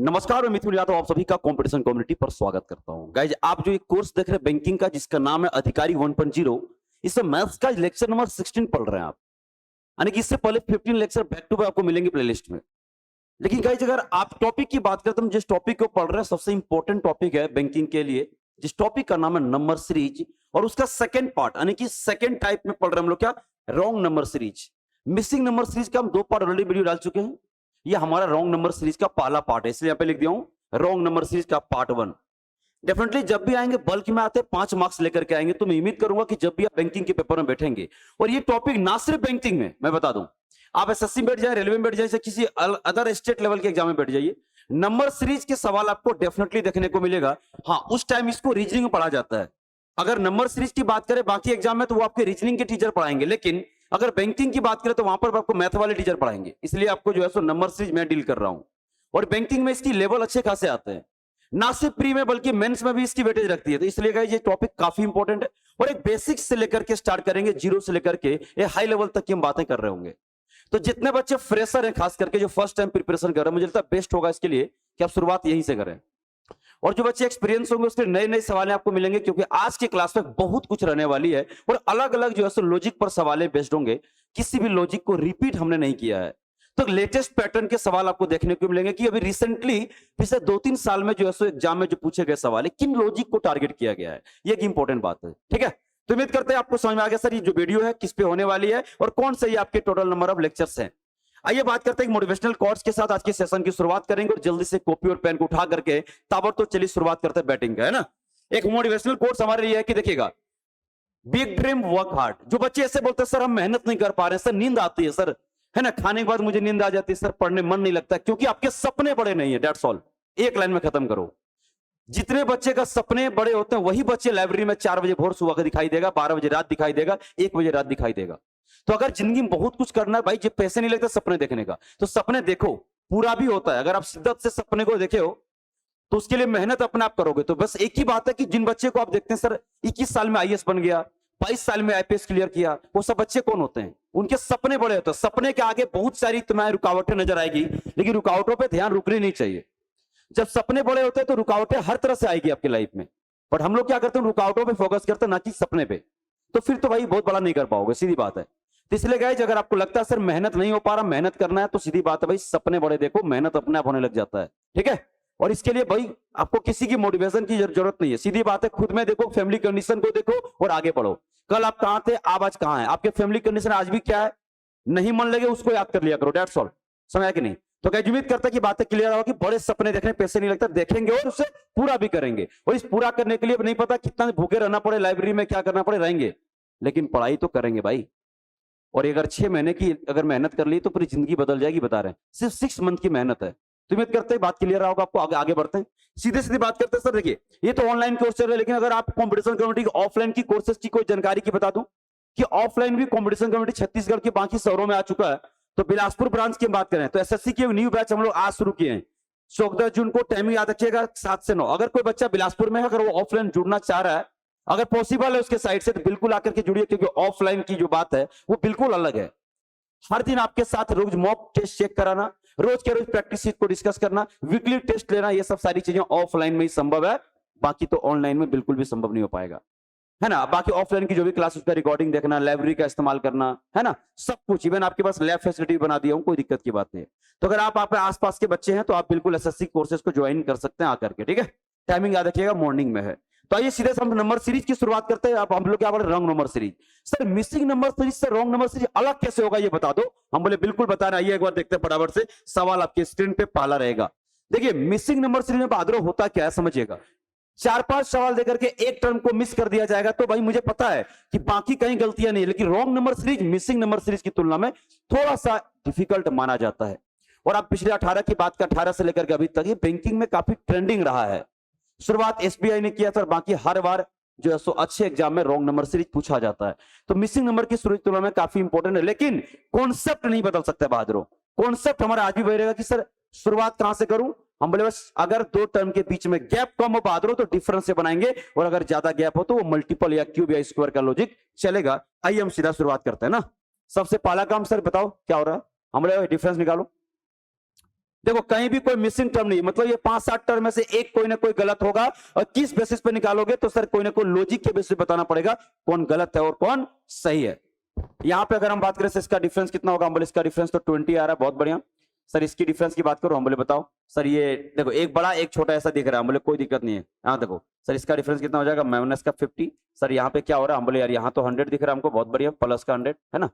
नमस्कार, मैं मिथुन यादव आप सभी का कंपटीशन कम्युनिटी पर स्वागत करता हूं। गाइज, आप जो एक कोर्स देख रहे हैं बैंकिंग का, जिसका नाम है अधिकारी 1.0, इसमें मैथ्स का लेक्चर नंबर 16 पढ़ रहे हैं आप। यानी कि इससे पहले 15 लेक्चर बैक टू बैक आपको मिलेंगे प्लेलिस्ट में। लेकिन गाइज, अगर आप टॉपिक की बात करते हैं, जिस टॉपिक को पढ़ रहे हैं, सबसे इंपॉर्टेंट टॉपिक है बैंकिंग के लिए, जिस टॉपिक का नाम है नंबर सीरीज, और उसका सेकंड पार्ट यानी कि सेकंड टाइप में पढ़ रहे हैं हम लोग, क्या? Wrong number series. Missing number series का हम 2 पार्ट ऑलरेडी वीडियो डाल चुके हैं। ये हमारा रॉन्ग नंबर सीरीज का पहला पार्ट है, इसलिए यहाँ पे लिख दिया हूं रॉन्ग नंबर सीरीज का पार्ट 1। डेफिनेटली जब भी आएंगे बल्क में आते 5 मार्क्स लेकर के आएंगे, तो मैं उम्मीद करूंगा कि जब भी आप बैंकिंग के पेपर में बैठेंगे, और ये टॉपिक ना सिर्फ बैंकिंग में, मैं बता दूं, आप एसएससी में बैठ जाए, रेलवे में बैठ जाए, किसी अदर स्टेट लेवल के एग्जाम में बैठ जाइए, नंबर सीरीज के सवाल आपको डेफिनेटली देखने को मिलेगा। हाँ, उस टाइम इसको रीजनिंग में पढ़ा जाता है। अगर नंबर सीरीज की बात करें बाकी एग्जाम में, तो वो आपके रीजनिंग के टीचर पढ़ाएंगे, लेकिन अगर बैंकिंग की बात करें तो वहां पर आपको मैथ वाले टीचर पढ़ाएंगे। इसलिए आपको जो है सो नंबर सीरीज मैं डील कर रहा हूं, और बैंकिंग में इसकी लेवल अच्छे खासे आते हैं, ना सिर्फ प्री में बल्कि मेंस में भी इसकी वेटेज रखती है। तो इसलिए गाइस, ये टॉपिक काफी इंपॉर्टेंट है, और एक बेसिक्स से लेकर के स्टार्ट करेंगे, जीरो से लेकर के ये हाई लेवल तक की हम बातें कर रहे होंगे। तो जितने बच्चे फ्रेशर हैं, खास करके जो फर्स्ट टाइम प्रिपरेशन कर रहे हैं, मुझे लगता है बेस्ट होगा इसके लिए कि आप शुरुआत यहीं से करें। और जो बच्चे एक्सपीरियंस होंगे उसके नए नए सवाल आपको मिलेंगे, क्योंकि आज की क्लास में बहुत कुछ रहने वाली है, और अलग अलग जो है लॉजिक पर सवाल बेस्ड होंगे। किसी भी लॉजिक को रिपीट हमने नहीं किया है, तो लेटेस्ट पैटर्न के सवाल आपको देखने को मिलेंगे कि अभी रिसेंटली पिछले 2-3 साल में जो है एग्जाम में जो पूछे गए सवाल है, किन लॉजिक को टारगेट किया गया है, ये एक इंपॉर्टेंट बात है। ठीक है, तो उम्मीद करते हैं आपको समझ में आ गया सर ये जो वीडियो है किस पे होने वाली है, और कौन से ये आपके टोटल नंबर ऑफ लेक्चर्स हैं। आइए बात करते हैं मोटिवेशनल कोट्स के साथ आज के सेशन की शुरुआत करेंगे, और जल्दी से कॉपी और पेन को उठा करके ताबड़तोड़ चलिए शुरुआत करते हैं बैटिंग का, है ना। एक मोटिवेशनल कोट्स हमारे लिए है कि देखिएगा, बिग ड्रीम वर्क हार्ड। जो बच्चे ऐसे बोलते हैं सर हम मेहनत नहीं कर पा रहे हैं, सर नींद आती है सर, है ना, खाने के बाद मुझे नींद आ जाती है सर, पढ़ने मन नहीं लगता, क्योंकि आपके सपने बड़े नहीं है, दैट्स ऑल। एक लाइन में खत्म करो। जितने बच्चे का सपने बड़े होते हैं, वही बच्चे लाइब्रेरी में 4 बजे भोर सुबह का दिखाई देगा, 12 बजे रात दिखाई देगा, 1 बजे रात दिखाई देगा। तो अगर जिंदगी में बहुत कुछ करना है भाई, जब पैसे नहीं लगते सपने देखने का, तो सपने देखो, पूरा भी होता है। अगर आप शिद्दत से सपने को देखे हो, तो उसके लिए मेहनत अपने आप करोगे। तो बस एक ही बात है कि जिन बच्चे को आप देखते हैं सर 21 साल में आईएएस बन गया, 22 साल में आईपीएस क्लियर किया, वो सब बच्चे कौन होते हैं? उनके सपने बड़े होते हैं। सपने के आगे बहुत सारी तुम्हें रुकावटें नजर आएगी, लेकिन रुकावटों पर ध्यान रुकनी नहीं चाहिए। जब सपने बड़े होते हैं तो रुकावटें हर तरह से आएगी आपकी लाइफ में, बट हम लोग क्या करते हैं, रुकावटों पे फोकस करते हैं, ना कि सपने पे। तो फिर तो भाई बहुत बड़ा नहीं कर पाओगे, सीधी बात है। तो इसलिए गाइस, अगर आपको लगता है सर मेहनत नहीं हो पा रहा, मेहनत करना है, तो सीधी बात है भाई, सपने बड़े देखो, मेहनत अपने आप होने लग जाता है। ठीक है, और इसके लिए भाई आपको किसी की मोटिवेशन की जरूरत नहीं है, सीधी बात है, खुद में देखो, फैमिली कंडीशन को देखो और आगे बढ़ो। कल आप कहां थे, आप आज कहां हैं, आपके फैमिली कंडीशन आज भी क्या है, नहीं मन लगे उसको याद कर लिया करो, दैट्स ऑल। समझ कि नहीं? तो क्या उम्मीद करता है कि बातें क्लियर हो कि बड़े सपने देखने पैसे नहीं लगता, देखेंगे और उसे पूरा भी करेंगे। और इस पूरा करने के लिए नहीं पता कितना भूखे रहना पड़े, लाइब्रेरी में क्या करना पड़े, रहेंगे, लेकिन पढ़ाई तो करेंगे भाई। और अगर 6 महीने की अगर मेहनत कर ली तो पूरी जिंदगी बदल जाएगी, बता रहे हैं। सिर्फ 6 मंथ की मेहनत है। तो उम्मीद करते हैं बात क्लियर होगा आपको। आगे बढ़ते हैं, सीधे सीधे बात करते हैं। सर देखिए, ये तो ऑनलाइन कोर्स चल रहा है, लेकिन अगर आप कॉम्पिटिशन कम्युनिटी ऑफलाइन की कोर्सेज की कोई जानकारी की बता दूं कि ऑफलाइन भी कॉम्पिटिशन कम्युनिटी छत्तीसगढ़ के बाकी शहरों में आ चुका है। तो बिलासपुर ब्रांच की बात करें तो एसएससी के न्यू बैच हम लोग आज शुरू किए हैं। 14 जून को टाइमिंग याद रखिएगा, 7 से 9। अगर कोई बच्चा बिलासपुर में है, अगर वो ऑफलाइन जुड़ना चाह रहा है, अगर पॉसिबल है उसके साइड से, तो बिल्कुल आकर के जुड़िए, क्योंकि ऑफलाइन की जो बात है वो बिल्कुल अलग है। हर दिन आपके साथ रोज मॉक टेस्ट चेक कराना, रोज के रोज प्रैक्टिस शीट को डिस्कस करना, वीकली टेस्ट लेना, ये सब सारी चीजें ऑफलाइन में ही संभव है, बाकी तो ऑनलाइन में बिल्कुल भी संभव नहीं हो पाएगा, है ना। बाकी ऑफलाइन की जो भी क्लास उसका रिकॉर्डिंग देखना, लाइब्रेरी का इस्तेमाल करना, है ना, सब कुछ। इवन आपके पास लैब फैसिलिटी बना दिया हूं, कोई दिक्कत की बात नहीं है। तो अगर आप आसपास के बच्चे हैं तो आप बिल्कुल एसएससी कोर्सेज को ज्वाइन कर सकते हैं आकर के। ठीक है, टाइमिंग याद रखिएगा, मॉर्निंग में है। तो आइए सीधे हम नंबर सीरीज की शुरुआत करते हैं। अब हम लोग क्या बोले, wrong number series. Sir missing number series से रॉन्ग नंबर सीरीज अलग कैसे होगा, ये बता दो। हम बोले बिल्कुल बता रहे हैं। आइए एक बार देखते हैं फटाफट से, सवाल आपके स्क्रीन पे पहला रहेगा। देखिए, मिसिंग नंबर सीरीज में बहादुर होता क्या है समझिएगा। 4-5 सवाल देकर के एक टर्म को मिस कर दिया जाएगा, तो भाई मुझे पता है कि बाकी कहीं गलतियां नहीं, लेकिन wrong number series missing number series की तुलना में थोड़ा सा डिफिकल्ट माना जाता है। और आप पिछले 18 की बात का, 18 से लेकर के अभी तक ये बैंकिंग में काफी ट्रेंडिंग रहा है। शुरुआत एसबीआई ने किया था, बाकी हर बार जो है सो अच्छे एग्जाम में रॉन्ग नंबर सीरीज पूछा जाता है। तो मिसिंग नंबर की शुरू तुलना में काफी इंपॉर्टेंट है, लेकिन कॉन्सेप्ट नहीं बदल सकता बहादुरों। कॉन्सेप्ट हमारा आज भी वही रहेगा कि सर शुरुआत कहां से करूं। हम बोले बस अगर 2 टर्म के बीच में गैप कम हो बहादुरों तो डिफरेंस से बनाएंगे, और अगर ज्यादा गैप हो तो वो मल्टीपल या क्यूब या स्क्वायर का लॉजिक चलेगा। आइए हम सीधा शुरुआत करते हैं ना। सबसे पहला काम सर बताओ क्या हो रहा है, हम बोले डिफरेंस निकालो। देखो कहीं भी कोई मिसिंग टर्म नहीं, मतलब ये 5-7 टर्म में से एक कोई ना कोई गलत होगा, और किस बेसिस पे निकालोगे तो सर कोई ना कोई लॉजिक के बेसिस पे बताना पड़ेगा कौन गलत है और कौन सही है। यहां पे अगर हम बात करें इसका डिफरेंस कितना होगा, हम बोले इसका डिफरेंस तो 20 आ रहा है, बहुत बढ़िया। सर इसकी डिफरेंस की बात करो, हम बोले बताओ सर, ये देखो एक बड़ा एक छोटा ऐसा दिख रहा है, हम बोले कोई दिक्कत नहीं है। हाँ देखो सर इसका डिफरेंस कितना हो जाएगा, माइनस का 50। सर यहाँ पे क्या हो रहा है, हम बोले यार यहाँ तो 100 दिख रहा है हमको, बहुत बढ़िया, प्लस का 100 है ना।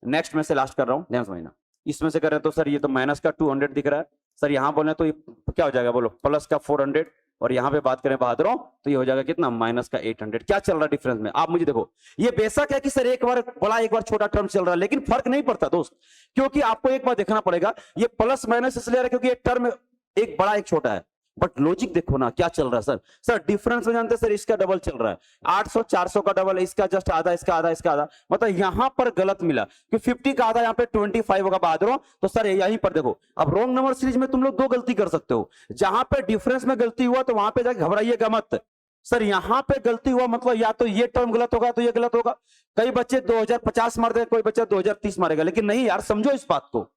नेक्स्ट में से लास्ट कर रहा हूँ, ध्यान समझना। इसमें से कर रहे हैं तो सर ये तो माइनस का 200 दिख रहा है। सर यहाँ बोले तो ये क्या हो जाएगा बोलो, प्लस का 400। और यहाँ पे बात करें बहादुरों तो ये हो जाएगा कितना, माइनस का 800। क्या चल रहा है डिफरेंस में, आप मुझे देखो। ये बेशक है कि सर एक बार बड़ा एक बार छोटा टर्म चल रहा है, लेकिन फर्क नहीं पड़ता दोस्त, क्योंकि आपको एक बार देखना पड़ेगा ये प्लस माइनस इसलिए आ रहा है क्योंकि ये टर्म एक बड़ा एक छोटा है। बट लॉजिक देखो ना क्या चल रहा है सर। सर डिफरेंस में जानते हैं सर, इसका डबल चल रहा है, 800 400 का डबल, इसका जस्ट आधा, इसका आधा, इसका आधा, मतलब यहां पर गलत मिला कि 50 का आधा यहाँ पे 25 होगा बहादुरों। तो सर यहीं पर देखो, अब रॉन्ग नंबर सीरीज में तुम लोग दो गलती कर सकते हो, जहां पे डिफरेंस में गलती हुआ तो वहां पे जाके घबराइएगा मत। सर यहां पे गलती हुआ मतलब या तो ये टर्म गलत होगा तो ये गलत होगा। कई बच्चे 2050 मार देगा, कोई बच्चा 2030 मारेगा, लेकिन नहीं यार, समझो इस बात को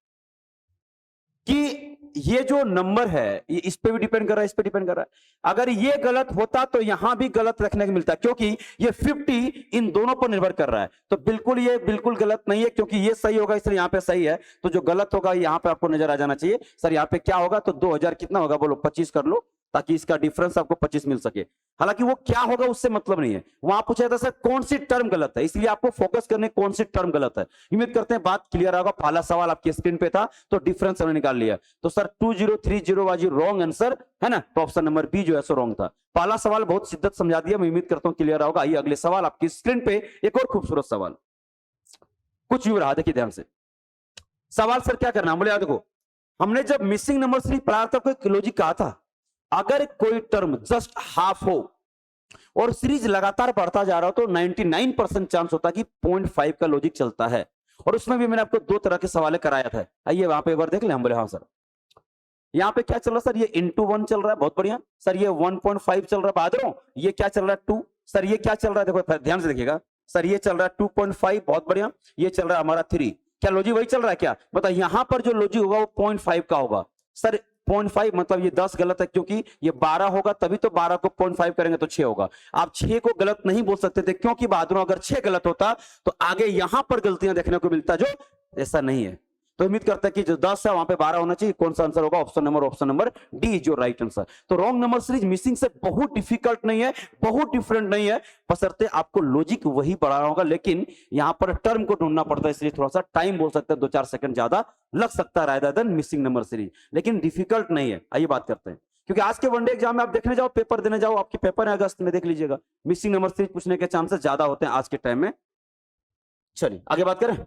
कि ये जो नंबर है ये इस पे भी डिपेंड कर रहा है, इस पे डिपेंड कर रहा है। अगर ये गलत होता तो यहां भी गलत रखने को मिलता, क्योंकि ये 50 इन दोनों पर निर्भर कर रहा है। तो बिल्कुल ये बिल्कुल गलत नहीं है, क्योंकि ये सही होगा इसलिए यहां पे सही है। तो जो गलत होगा यहां पे आपको नजर आ जाना चाहिए। सर यहां पे क्या होगा, तो 2000 कितना होगा बोलो, 25 कर लो, ताकि इसका डिफरेंस आपको 25 मिल सके। हालांकि वो क्या होगा उससे मतलब नहीं है, वहां पूछा था सर कौन सी टर्म गलत है, इसलिए आपको फोकस करने कौन सी टर्म गलत है। उम्मीद करते हैं बात क्लियर होगा। पहला सवाल आपकी स्क्रीन पे था तो डिफरेंस हमने निकाल लिया। तो सर 2030 वाज रॉन्ग आंसर है ना, तो ऑप्शन नंबर बी जो है सो रॉन्ग था। पहला सवाल बहुत शिद्दत समझा दिया, मैं उम्मीद करता हूं क्लियर होगा। आइए अगले सवाल आपकी स्क्रीन पे, एक और खूबसूरत सवाल कुछ यूं रहा, देखिए ध्यान से। सवाल सर क्या करना, बोले यार देखो, हमने जब मिसिंग नंबर सीरीज पढ़ा था कोई लॉजिक कहा था, अगर कोई टर्म जस्ट हाफ हो और सीरीज लगातार बढ़ता जा रहा हो तो 99% चांस होता है कि 0.5 का लॉजिक चलता है। और उसमें भी मैंने आपको दो तरह के सवाल कराया था, आइए वहां पे एक बार देख ले। हम बोले हाँ सर, यहाँ पे क्या चल रहा है सर, ये इंटू 1 चल रहा है, बहुत बढ़िया। सर ये 1.5 चल रहा है बहादुरों, ये क्या चल रहा है 2। सर ये क्या चल रहा है, देखो ध्यान से देखिएगा। सर ये चल रहा है 2.5, बहुत बढ़िया। ये चल रहा है हमारा 3। क्या लॉजिक वही चल रहा है क्या, मतलब यहां पर जो लॉजिक होगा वो 0.5 का होगा। सर 0.5 मतलब ये 10 गलत है, क्योंकि ये 12 होगा तभी तो 12 को 0.5 करेंगे तो 6 होगा। आप 6 को गलत नहीं बोल सकते थे, क्योंकि बहादुरों अगर 6 गलत होता तो आगे यहां पर गलतियां देखने को मिलता, जो ऐसा नहीं है। तो उम्मीद करते हैं कि जो 10 है वहां पे 12 होना चाहिए। कौन सा आंसर होगा, ऑप्शन नंबर डी जो राइट आंसर। तो रॉन्ग नंबर सीरीज मिसिंग से बहुत डिफिकल्ट नहीं है, बहुत डिफरेंट नहीं है, बशर्ते आपको लॉजिक वही पढ़ाना होगा। लेकिन यहां पर टर्म को ढूंढना पड़ता है, इसलिए थोड़ा सा टाइम बोल सकते हैं, 2-4 सेकंड ज्यादा लग सकता है rather than missing number series, लेकिन डिफिकल्ट नहीं है। आइए बात करते हैं, क्योंकि आज के वनडे एग्जाम में आप देखने जाओ, पेपर देने जाओ, आपके पेपर है अगस्त में, देख लीजिएगा मिसिंग नंबर सीरीज पूछने के चांसेस ज्यादा होते हैं आज के टाइम में। चलिए आगे बात करें।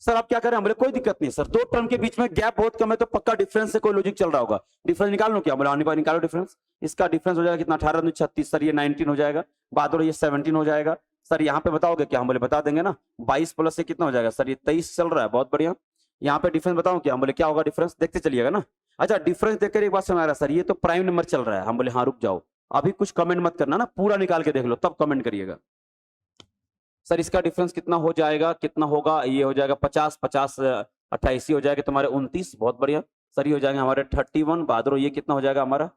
सर आप क्या करें, हमने कोई दिक्कत नहीं सर, दो टर्म के बीच में गैप बहुत कम है तो पक्का डिफरेंस से कोई लॉजिक चल रहा होगा। डिफरेंस निकाल लो क्या, बोला आने पर निकालो डिफरेंस। इसका डिफरेंस हो जाएगा कितना, 18 36। सर ये 19 हो जाएगा, बहादुर ये 17 हो जाएगा। सर यहाँ पे बताओगे क्या, हम बोले बता देंगे ना। 22 प्लस से कितना हो जाएगा, सर ये 23 चल रहा है, बहुत बढ़िया। यहाँ पे डिफरेंस बताओ क्या, हम बोले क्या होगा डिफरेंस, देखते चलिएगा ना। अच्छा डिफरेंस देखकर एक बात समझ आ रहा है, सर ये तो प्राइम नंबर चल रहा है। हम बोले हाँ रुक जाओ, अभी कुछ कमेंट मत करना ना, पूरा निकाल के देख लो तब कमेंट करिएगा। सर इसका डिफरेंस कितना हो जाएगा, कितना होगा, ये हो जाएगा 50 50 88 हो जाएगा तुम्हारे 29, बहुत बढ़िया। सर ये हो जाएगा हमारे 31, बहादुर ये कितना हो जाएगा हमारा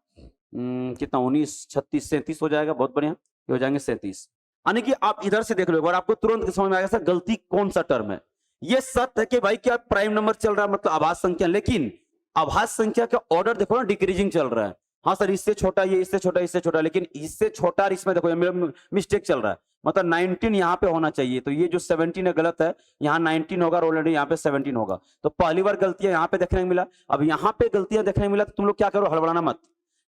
कितना 19 36 37 हो जाएगा, बहुत बढ़िया। ये हो जाएंगे 37। यानी कि आप इधर से देख लो एक बार, आपको तुरंत समझ में आएगा सर गलती कौन सा टर्म है। ये सत्य है कि भाई क्या प्राइम नंबर चल रहा है मतलब आभास संख्या, लेकिन आभास संख्या का ऑर्डर देखो ना डिक्रीजिंग चल रहा है। हाँ सर इससे छोटा, ये इससे छोटा, इससे छोटा, लेकिन इससे छोटा इसमें देखो मिस्टेक चल रहा है, मतलब 19 यहाँ पे होना चाहिए, तो ये जो 17 है गलत है, यहाँ 19 होगा और ऑलरेडी यहाँ पे 17 होगा। तो पहली बार गलतियां यहाँ पे देखने को मिला, अब यहाँ पे गलतियां देखने को मिला, तो तुम लोग क्या करो, हड़बड़ाना मत।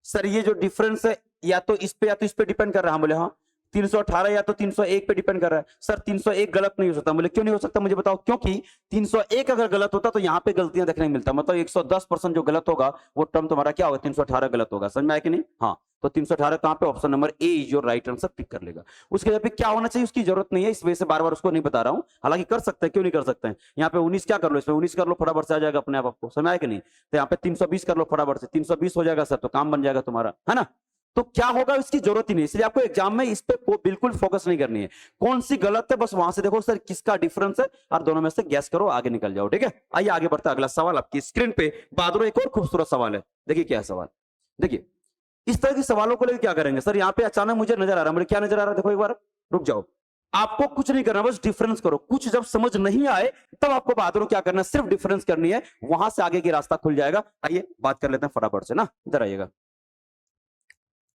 सर ये जो डिफरेंस है या तो इस पे डिपेंड कर रहा है, हम बोले हाँ 318 या तो 301 पे डिपेंड कर रहा है। सर 301 गलत नहीं हो सकता, बोले क्यों नहीं हो सकता मुझे बताओ, क्योंकि 301 अगर गलत होता तो यहाँ पे गलतियां देखने को मिलता, मतलब 110% जो गलत होगा वो टर्म तुम्हारा क्या होगा, 318 गलत होगा। समझ में आया कि नहीं, हाँ तो 318 कहां पे, ऑप्शन नंबर ए जो राइट आंसर पिक कर लेगा। उसके जब क्या होना चाहिए उसकी जरूरत नहीं है, इस वजह से बार बार उसको नहीं बता रहा हूं, हालांकि कर सकते हैं, क्यों नहीं कर सकते हैं। यहाँ पे 19 क्या कर लो, इसमें 19 कर लो, फटाफट से आ जाएगा अपने आप आपको, समझ आया कि नहीं। तो यहाँ पे 320 कर लो फटाफट से, 320 हो जाएगा सर, तो काम बन जाएगा तुम्हारा, है ना। तो क्या होगा, इसकी जरूरत ही नहीं, इसलिए आपको एग्जाम में इस पे बिल्कुल फोकस नहीं करनी है। कौन सी गलत है बस वहां से देखो सर किसका डिफरेंस है, और दोनों में से गैस करो, आगे निकल जाओ। ठीक है, आइए आगे बढ़ते हैं। अगला सवाल आपकी स्क्रीन पे बहादुर, एक और खूबसूरत सवाल है। देखिए क्या है सवाल, देखिए इस तरह के सवालों को लेकर क्या करेंगे सर, यहाँ पे अचानक मुझे नजर आ रहा है, मुझे क्या नजर आ रहा है, देखो एक बार रुक जाओ। आपको कुछ नहीं करना, बस डिफरेंस करो। कुछ जब समझ नहीं आए तब आपको बहादुर क्या करना है, सिर्फ डिफरेंस करनी है, वहां से आगे की रास्ता खुल जाएगा। आइए बात कर लेते हैं फटाफट से ना, इधर आइएगा।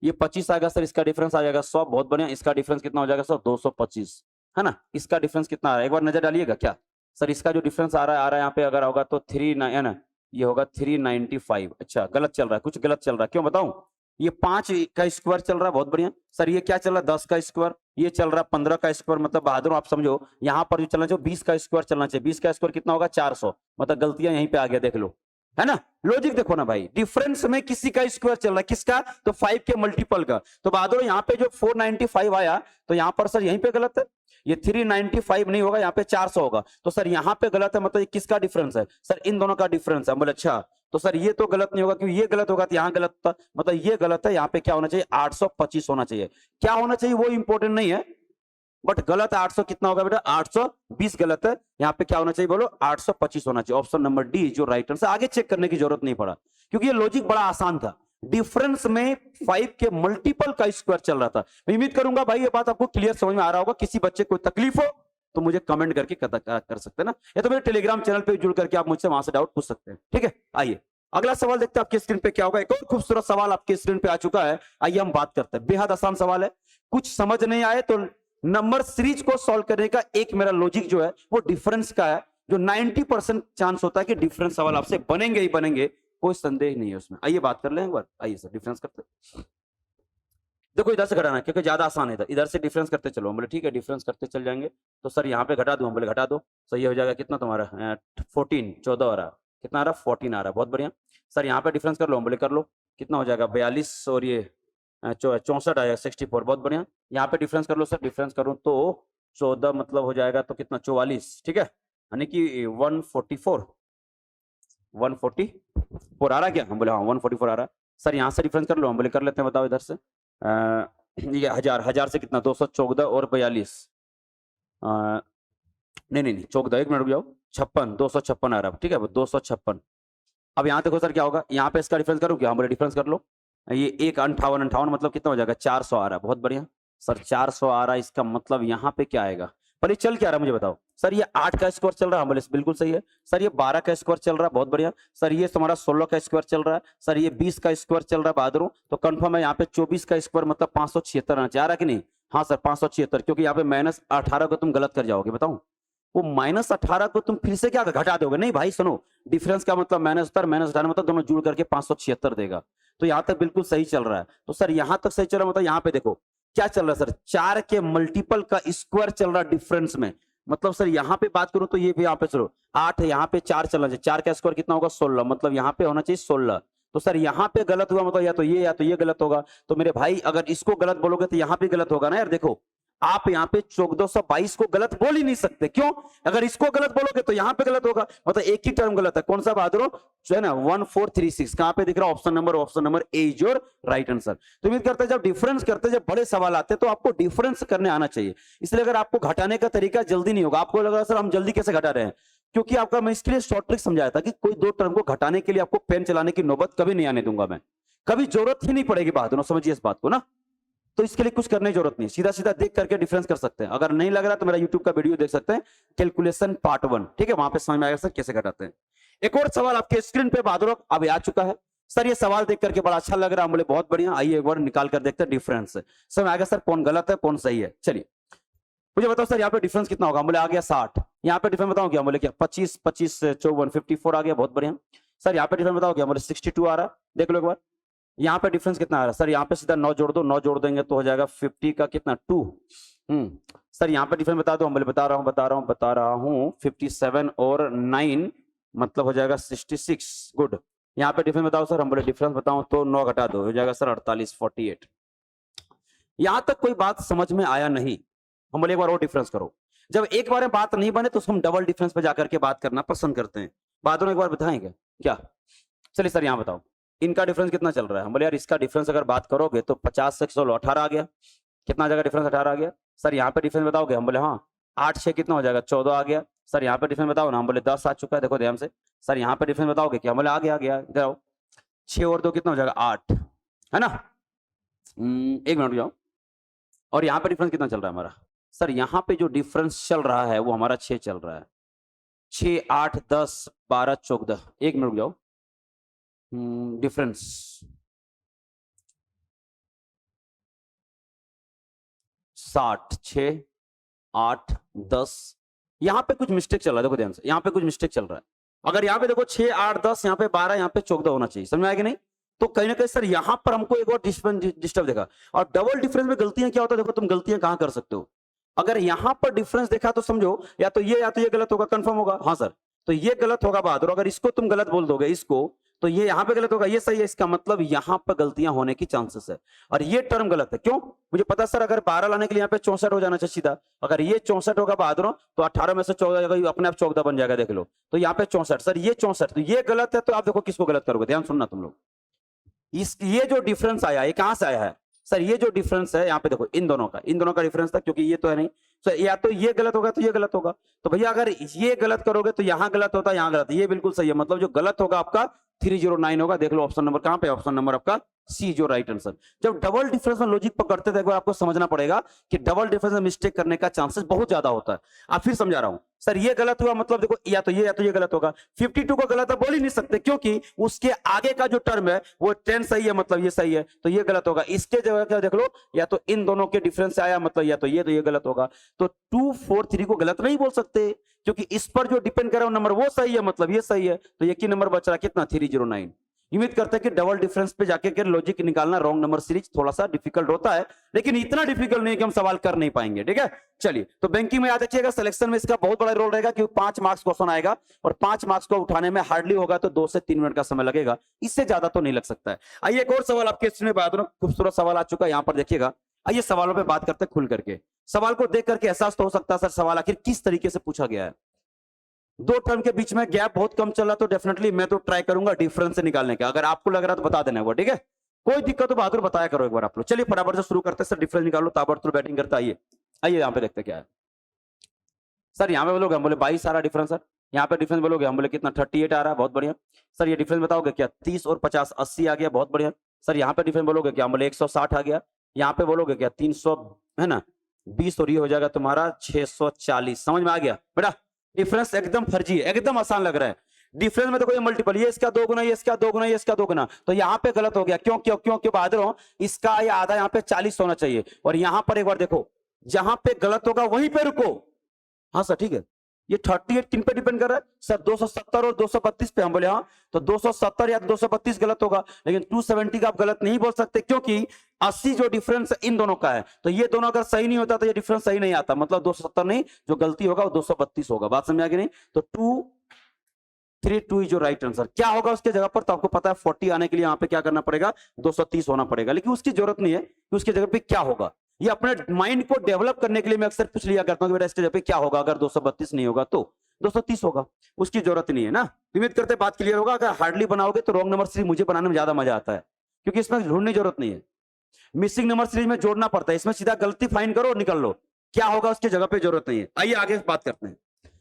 ये 25 आएगा सर, इसका डिफरेंस आ जाएगा 100, बहुत बढ़िया। इसका डिफरेंस कितना हो जाएगा सर, 225, है ना। इसका डिफरेंस कितना आ रहा है, एक बार नजर डालिएगा। क्या सर इसका जो डिफरेंस आ रहा है यहाँ पे अगर होगा तो 3 है ना, ये होगा 395। अच्छा गलत चल रहा है, कुछ गलत चल रहा है, क्यों बताऊं। ये 5 का स्क्वायर चल रहा है, बहुत बढ़िया सर। ये क्या चल रहा है, 10 का स्क्वायर, ये चल रहा है 15 का स्क्वायर। मतलब बहादुर आप समझो, यहाँ पर जो चलना चाहिए 20 का स्क्वायर चलना चाहिए। 20 का स्क्वायर कितना होगा, 400। मतलब गलतियां यहीं पे आ गया, देख लो, है ना। लॉजिक देखो ना भाई, डिफरेंस में किसी का स्क्वायर चल रहा है, किसका, तो 5 के मल्टीपल का। तो बहादुर यहाँ पे जो 495 आया, तो यहाँ पर सर यहीं पे गलत है, ये 395 नहीं होगा, यहाँ पे 400 होगा। तो सर यहाँ पे गलत है, मतलब ये किसका डिफरेंस है सर, इन दोनों का डिफरेंस है। बोले अच्छा, तो सर ये तो गलत नहीं होगा, क्योंकि ये गलत होगा तो यहाँ गलत था, मतलब ये गलत है। यहाँ पे क्या होना चाहिए, 825 होना चाहिए। क्या होना चाहिए वो इंपॉर्टेंट नहीं है, बट गलत है। 800 कितना होगा बेटा, 820 गलत है। यहाँ पे क्या होना चाहिए बोलो, 825 होना चाहिए। ऑप्शन नंबर डी जो राइट आंसर, आगे चेक करने की जरूरत नहीं पड़ा, क्योंकि ये लॉजिक बड़ा आसान था। डिफरेंस में 5 के मल्टीपल का स्क्वायर चल रहा था। मैं उम्मीद करूंगा भाई ये बात आपको क्लियर समझ में आ रहा होगा। किसी बच्चे को तकलीफ हो तो मुझे कमेंट करके कर सकते हैं ना, या तो मेरे टेलीग्राम चैनल पे जुड़ करके आप मुझसे वहां से डाउट पूछ सकते हैं। ठीक है, आइए अगला सवाल देखते हैं आपके स्क्रीन पे क्या होगा। एक और खूबसूरत सवाल आपके स्क्रीन पे आ चुका है, आइए हम बात करते हैं। बेहद आसान सवाल है, कुछ समझ नहीं आए तो नंबर सीरीज को सॉल्व करने का एक मेरा लॉजिक जो है वो डिफरेंस का है, जो 90% चांस होता है कि डिफरेंस सवाल आपसे बनेंगे ही बनेंगे, कोई संदेह नहीं है उसमें। आइए बात कर लें एक बार, आइए सर डिफरेंस करते हैं। देखो इधर से घटाना है क्योंकि ज्यादा आसान है, इधर से डिफरेंस करते चलो। बोले ठीक है, डिफरेंस करते चल जाएंगे। तो सर यहाँ पे घटा दो, बोले घटा दो। सही हो जाएगा कितना तुम्हारा, 14 आ रहा, कितना आ रहा, 14 आ रहा, बहुत बढ़िया। सर यहाँ पे डिफरेंस कर लो, बोले कर लो, कितना हो जाएगा, 42 और ये 64 आएगा, 64, बहुत बढ़िया। यहाँ पे डिफरेंस कर लो सर, डिफरेंस करूँ तो 14 मतलब हो जाएगा तो कितना, 44, ठीक है, यानी कि 144 आ रहा क्या, हम बोले हाँ 144 आ रहा। सर यहाँ से डिफरेंस कर लो, हम बोले कर लेते हैं, बताओ इधर से ये हजार से कितना, 214 और 42, नहीं 14, एक मिनट रुक जाओ, 56, 256 आ रहा, ठीक है 256। अब यहाँ देखो सर क्या होगा, यहाँ पे इसका डिफरेंस करूँ क्या, हम बोले डिफरेंस कर लो। ये एक 58 मतलब कितना हो जाएगा, 400 आ रहा है, बहुत बढ़िया सर 400 आ रहा है। इसका मतलब यहाँ पे क्या आएगा, पर ये चल क्या रहा है मुझे बताओ। सर ये 8 का स्क्वायर चल रहा है, बोले बिल्कुल सही है। सर ये 12 का स्क्वायर चल रहा है, बहुत बढ़िया। सर ये तुम्हारा 16 का स्क्वायर चल रहा है। सर ये 20 का स्क्वायर चल रहा है बहादुर, तो कंफर्म है यहाँ पे 24 का स्क्वायर मतलब 576 आना चाहिए। आ रहा कि नहीं, हाँ सर 576, क्योंकि यहाँ पे -18 को तुम गलत कर जाओगे, बताऊं वो -18 को तुम फिर से क्या घटा दोगे, नहीं भाई सुनो, डिफरेंस का मतलब -18 मतलब दोनों जुड़ करके 576 देगा। तो यहाँ तक बिल्कुल सही चल रहा है। तो सर यहाँ तक सही चल रहा है, मतलब यहाँ पे देखो क्या चल रहा है सर, 4 के मल्टीपल का स्क्वायर चल रहा है डिफरेंस में। मतलब सर यहाँ पे बात करूं तो ये भी यहाँ पे चलो 8 है, यहाँ पे 4 चलना चाहिए, 4 का स्क्वायर कितना होगा 16, मतलब यहाँ पे होना चाहिए 16। तो सर यहाँ पे गलत हुआ, मतलब या तो ये गलत होगा। तो मेरे भाई अगर इसको गलत बोलोगे तो यहाँ पे गलत होगा ना यार। देखो आप यहाँ पे 1422 को गलत बोल ही नहीं सकते, क्यों, अगर इसको गलत बोलोगे तो यहाँ पे गलत होगा, मतलब एक ही टर्म गलत है। कौन सा बहादुर जो है ना, 1436 कहां पे दिख रहा है, option number A is your right answer. तो उम्मीद करते हैं जब डिफरेंस करते हैं, जब बड़े सवाल आते हैं तो आपको डिफरेंस करने आना चाहिए। इसलिए अगर आपको घटाने का तरीका जल्दी नहीं होगा, आपको लगा सर हम जल्दी कैसे घटा रहे हैं, क्योंकि आपका मैं इसके लिए शॉर्ट ट्रिक समझाया था कि कोई दो टर्म को घटाने के लिए आपको पेन चलाने की नौबत कभी नहीं आने दूंगा मैं, कभी जरूरत ही नहीं पड़ेगी बहादुर, समझिए इस बात को ना। तो इसके लिए कुछ करने की जरूरत नहीं, सीधा सीधा देख करके डिफरेंस कर सकते हैं। अगर नहीं लग रहा तो मेरा यूट्यूब का वीडियो देख सकते हैं, कैलकुलेशन पार्ट 1, ठीक है, वहां पे समझ में आएगा सर कैसे घटाते हैं। एक और सवाल आपके स्क्रीन पे बहादुर अब आ चुका है। सर ये सवाल देख करके बड़ा अच्छा लग रहा है, बोले बहुत बढ़िया, आइए एक बार निकाल कर देखते हैं डिफरेंस। समझ आएगा सर कौन गलत है कौन सही है। चलिए मुझे बताओ सर यहाँ पे डिफरेंस कितना होगा, बोले आ गया 60। यहाँ पे डिफरेंस बताओ क्या, बोले क्या 25 25 54 54 आ गया, बहुत बढ़िया। सर यहाँ पे डिफरेंस बताओ क्या, बोले 62 आ रहा है, देख लो एक बार। यहाँ पे डिफरेंस कितना आ रहा है, सर यहाँ पे सीधा 9 जोड़ दो, 9 जोड़ देंगे तो हो जाएगा 50 का कितना 2। सर यहाँ पे डिफरेंस बता दो, हम बोले बता रहा हूँ 57 और 9 मतलब हो जाएगा 66, गुड। यहाँ पे डिफरेंस बताओ सर, हम बोले डिफरेंस बताओ तो 9 घटा दो, हो जाएगा सर 48 48। यहां तक कोई बात समझ में आया नहीं, हम बोले एक बार और डिफरेंस करो। जब एक बार में बात नहीं बने तो हम डबल डिफरेंस पे जाकर के बात करना पसंद करते हैं। बात एक बार बताएंगे क्या, चलिए सर यहाँ बताओ। इनका डिफरेंस कितना चल रहा है? हम बोले यार इसका डिफरेंस अगर बात करोगे तो 50 से 16 18 आ गया। कितना आ जाएगा डिफरेंस? 18 आ गया। सर यहाँ पे डिफरेंस बताओगे? हम बोले हाँ। 8 6 कितना हो जाएगा? 14 आ गया। सर यहाँ पे डिफरेंस बताओ ना। हम बोले 10 आ चुका है, देखो ध्यान से। सर यहाँ पे डिफरेंस बताओगे क्या? हम बोले आ गया। इधर आओ। 6 और 2 कितना हो जाएगा? 8, है ना? 1 मिनट जाओ। और यहाँ पे डिफरेंस कितना चल रहा है हमारा? सर यहाँ पे जो डिफरेंस चल रहा है वो हमारा 6 चल रहा है। 6 8 10 12 14। 1 मिनट जाओ। डिफरेंस 60 6 8 10। यहाँ पे कुछ मिस्टेक चल रहा है, देखो ध्यान से। यहाँ पे कुछ मिस्टेक चल रहा है। अगर यहाँ पे देखो 6 8 10, यहाँ पे 12, यहाँ पे 14 होना चाहिए। समझ में आया कि नहीं? तो कहीं ना कहीं सर यहाँ पर हमको एक और डिस्टर्ब देखा। और डबल डिफरेंस में गलतियां क्या होता है? देखो तुम गलतियां कहां कर सकते हो। अगर यहाँ पर डिफरेंस देखा तो समझो या तो ये गलत होगा, कंफर्म होगा। हाँ सर, तो ये गलत होगा बहादुर। अगर इसको तुम गलत बोल दोगे इसको, तो ये यहाँ पे गलत होगा, ये सही है। इसका मतलब यहाँ पर गलतियां होने की चांसेस है। और ये टर्म गलत है। क्यों? मुझे पता सर, अगर 12 लाने के लिए यहाँ पे 64 हो जाना चाहिए सीधा। अगर ये 64 होगा बहादुर, तो 18 में से 14 अपने आप 14 बन जाएगा, देख लो। तो यहाँ पे 64, सर ये 64, तो ये गलत है। तो आप देखो किसको गलत करोगे, ध्यान सुनना तुम लोग। ये जो डिफरेंस आया, ये कहां से आया है? सर ये जो डिफरेंस है यहाँ पे देखो, इन दोनों का डिफरेंस था, क्योंकि ये तो है नहीं। तो या तो ये गलत होगा तो ये गलत होगा। तो भैया अगर ये गलत करोगे तो यहां गलत होता है, यहां गलत। ये बिल्कुल सही है। मतलब जो गलत होगा आपका 309 होगा। देख लो ऑप्शन नंबर कहां पे? ऑप्शन नंबर आपका सी, जो राइट आंसर। जब डबल डिफरेंस में लॉजिक पकड़ते थे, एक बार आपको समझना पड़ेगा कि डबल डिफरेंस में मिस्टेक करने का चांसेस बहुत ज्यादा होता है। आप फिर समझा रहा हूं सर, ये गलत हुआ मतलब देखो, या तो ये गलत होगा। 52 को गलत है बोल ही नहीं सकते, क्योंकि उसके आगे का जो टर्म है वो 10 सही है, मतलब ये सही है, तो ये गलत होगा। इसके जगह क्या देख लो, या तो इन दोनों के डिफरेंस से आया, मतलब या तो ये गलत होगा। तो 2 4 3 को गलत नहीं बोल सकते, क्योंकि इस पर जो डिपेंड कर रहा है नंबर वो सही है, मतलब ये सही है। तो एक ही नंबर बच रहा, कितना? 309। उम्मीद करते हैं कि डबल डिफरेंस पे जाके के लॉजिक निकालना रॉन्ग नंबर सीरीज थोड़ा सा डिफिकल्ट होता है, लेकिन इतना डिफिकल्ट नहीं कि हम सवाल कर नहीं पाएंगे। ठीक है, चलिए। तो बैंकिंग में याद रखिएगा, सिलेक्शन में इसका बहुत बड़ा रोल रहेगा, क्योंकि 5 मार्क्स क्वेश्चन आएगा, और 5 मार्क्स को उठाने में हार्डली होगा तो 2 से 3 मिनट का समय लगेगा, इससे ज्यादा तो नहीं लग सकता है। आइए एक और सवाल आपके स्क्रीन में बात, खूबसूरत सवाल आ चुका है, यहां पर देखिएगा। आइए सवालों पे बात करते खुल करके। सवाल को देख करके एहसास तो हो सकता है सर सवाल आखिर किस तरीके से पूछा गया है। 2 टर्म के बीच में गैप बहुत कम चल रहा, तो डेफिनेटली मैं तो ट्राई करूंगा डिफरेंस से निकालने का। अगर आपको लग रहा है तो बता देना वो, ठीक है? कोई दिक्कत हो बहादुर बताया करो एक बार आप लोग। चलिए फटाफट से शुरू करते हैं सर, डिफरेंस निकालो, ताबड़तोड़ बैटिंग करते। आइए यहाँ पे देखते क्या है। सर यहाँ पे बोलोगे, हम बोले 22 आ रहा डिफरेंस सर। यहाँ पे डिफरेंस बोलोगे, हम बोले कितना? 38 आ रहा है, बहुत बढ़िया। सर ये डिफरेंस बताओगे क्या? 30 और 50 80 आ गया, बहुत बढ़िया। सर यहाँ पे डिफरेंस बोलोगे क्या? हम बोले 160 आ गया। यहाँ पे बोलोगे क्या? 300, है ना? 20 और ये हो जाएगा तुम्हारा 640। समझ में आ गया बेटा? डिफरेंस एकदम फर्जी है, एकदम आसान लग रहा है। डिफरेंस में देखो ये मल्टीपल, ये इसका 2 गुना, ये इसका 2 गुना, ये इसका 2 गुना, तो यहाँ पे गलत हो गया। क्यों क्यों क्यों क्यों बहादुर हो? इसका ये आधा यहाँ पे 40 होना चाहिए, और यहाँ पर एक बार देखो, जहां पे गलत होगा वहीं पे रुको। हाँ सर ठीक है। ये 38 किन पे डिपेंड कर रहा है सर? 270 और 232 पे। हम बोले हाँ, तो 270 या 232 गलत होगा, लेकिन 270 का आप गलत नहीं बोल सकते, क्योंकि 80 जो डिफरेंस इन दोनों का है, तो ये दोनों अगर सही नहीं होता तो ये डिफरेंस सही नहीं आता, मतलब 270 नहीं, जो गलती होगा वो 232 होगा। बात समझ आ गई नहीं? तो 232 जो राइट आंसर क्या होगा उसके जगह पर? तो आपको पता है 40 आने के लिए यहाँ पे क्या करना पड़ेगा? 230 होना पड़ेगा, लेकिन उसकी जरूरत नहीं है कि उसकी जगह पे क्या होगा। ये अपने माइंड को डेवलप करने के लिए मैं अक्सर पूछ लिया करता हूं कि बेटा इसके जगह पे क्या होगा अगर 232 नहीं होगा तो 230 होगा, उसकी जरूरत नहीं है ना। उम्मीद करते बात क्लियर होगा। अगर हार्डली बनाओगे तो रॉन्ग नंबर सीरीज मुझे बनाने में ज्यादा मजा आता है, क्योंकि इसमें ढूंढने की जरूरत नहीं है। मिसिंग नंबर सीरीज में जोड़ना पड़ता है, इसमें सीधा गलती फाइंड करो और निकल लो, क्या होगा उसकी जगह पे जरूरत नहीं है। आइए आगे बात करते हैं।